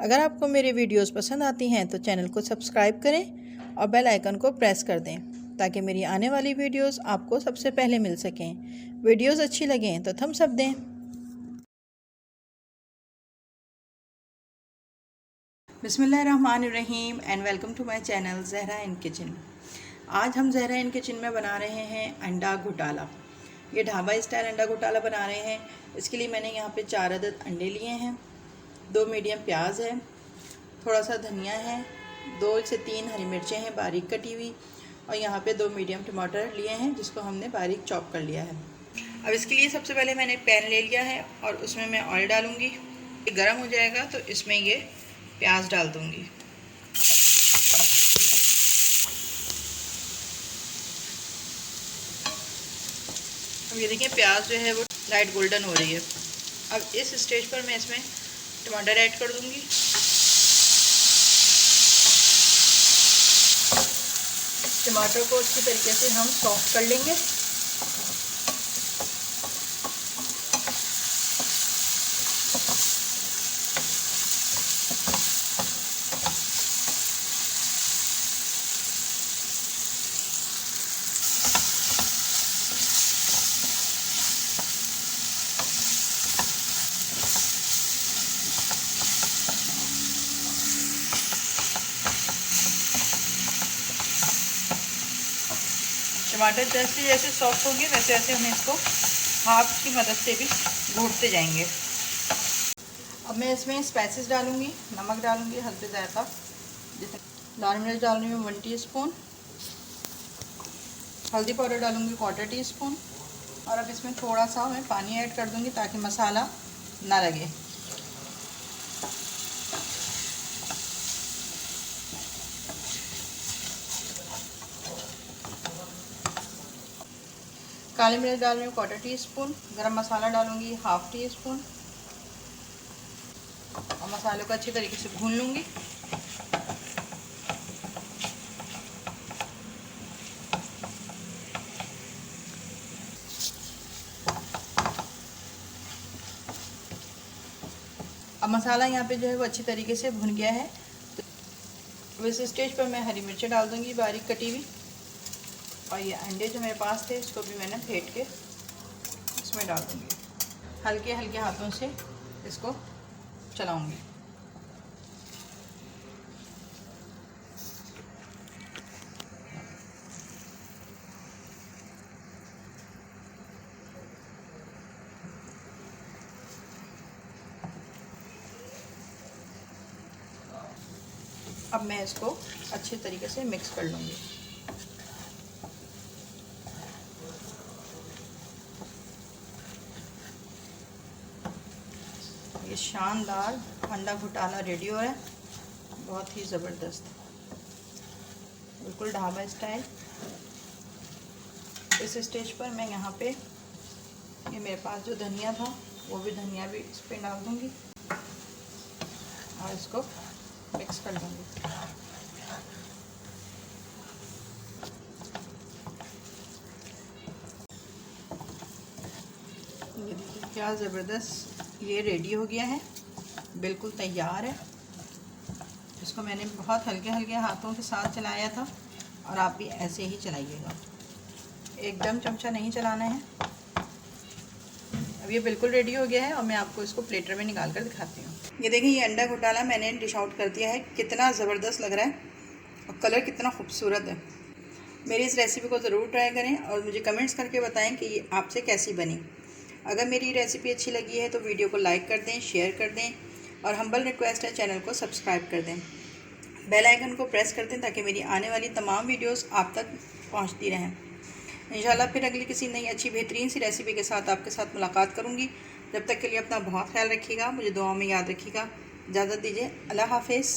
अगर आपको मेरी वीडियोस पसंद आती हैं तो चैनल को सब्सक्राइब करें और बेल आइकन को प्रेस कर दें ताकि मेरी आने वाली वीडियोस आपको सबसे पहले मिल सकें। वीडियोस अच्छी लगें तो थम्स अप दें। बिस्मिल्लाहिर्रहमानिर्रहीम and welcome to my channel Zahra in kitchen. आज हम ज़हरा इन किचन में बना रहे हैं अंडा घोटाला। ये ढाबा स्टाइल अंडा घोटाला बना रहे हैं। इसके लिए मैंने यहाँ पे 4 अदद अंडे लिए हैं, 2 मीडियम प्याज है, थोड़ा सा धनिया है, 2 से 3 हरी मिर्चें हैं बारीक कटी हुई, और यहाँ पे 2 मीडियम टमाटर लिए हैं जिसको हमने बारीक चॉप कर लिया है। अब इसके लिए सबसे पहले मैंने पैन ले लिया है और उसमें मैं ऑयल डालूँगी। ये गर्म हो जाएगा तो इसमें ये प्याज डाल दूँगी। अब ये देखिए प्याज जो है वो लाइट गोल्डन हो रही है। अब इस स्टेज पर मैं इसमें टमाटर ऐड कर दूँगी। टमाटर को अच्छी तरीके से हम सॉफ्ट कर लेंगे। टमाटर जैसे जैसे सॉफ्ट होंगे वैसे वैसे हम इसको हाथ की मदद से भी घोटते जाएंगे। अब मैं इसमें स्पाइसेस डालूंगी, नमक डालूंगी हल्के जायका, जैसे लाल मिर्च डालूंगी 1 टीस्पून, हल्दी पाउडर डालूंगी 1/4 टीस्पून, और अब इसमें थोड़ा सा मैं पानी ऐड कर दूंगी ताकि मसाला ना लगे। काली मिर्च डाल रही हूँ 1/4 टीस्पून, गरम मसाला डालूंगी 1/2 टीस्पून, और मसालों को अच्छी तरीके से भून लूँगी। अब मसाला यहाँ पे जो है वो अच्छी तरीके से भुन गया है, तो इस स्टेज पर मैं हरी मिर्चें डाल दूँगी बारीक कटी हुई, और ये अंडे जो मेरे पास थे इसको भी मैंने फेंट के इसमें डाल दूँगी। हल्के हल्के हाथों से इसको चलाऊँगी। अब मैं इसको अच्छे तरीके से मिक्स कर लूँगी। ये शानदार अंडा घोटाला रेडी हो है, बहुत ही ज़बरदस्त, बिल्कुल ढाबा स्टाइल। इस स्टेज पर मैं यहाँ पे ये मेरे पास जो धनिया था वो भी धनिया भी इस पर डाल दूँगी और इसको मिक्स कर दूँगी। ये देखिए क्या ज़बरदस्त ये रेडी हो गया है, बिल्कुल तैयार है। इसको मैंने बहुत हल्के हल्के हाथों के साथ चलाया था और आप भी ऐसे ही चलाइएगा, एकदम चमचा नहीं चलाना है। अब ये बिल्कुल रेडी हो गया है और मैं आपको इसको प्लेटर में निकाल कर दिखाती हूँ। ये देखिए ये अंडा घोटाला मैंने डिश आउट कर दिया है, कितना ज़बरदस्त लग रहा है और कलर कितना खूबसूरत है। मेरी इस रेसिपी को ज़रूर ट्राई करें और मुझे कमेंट्स करके बताएं कि ये आपसे कैसी बनी। अगर मेरी रेसिपी अच्छी लगी है तो वीडियो को लाइक कर दें, शेयर कर दें, और हम्बल रिक्वेस्ट है चैनल को सब्सक्राइब कर दें। बेल आइकन को प्रेस कर दें ताकि मेरी आने वाली तमाम वीडियोस आप तक पहुंचती रहें। इंशाल्लाह फिर अगली किसी नई अच्छी बेहतरीन सी रेसिपी के साथ आपके साथ मुलाकात करूँगी। जब तक के लिए अपना बहुत ख्याल रखिएगा, मुझे दुआओं में याद रखिएगा। इजाज़त दीजिए, अल्लाह हाफिज़।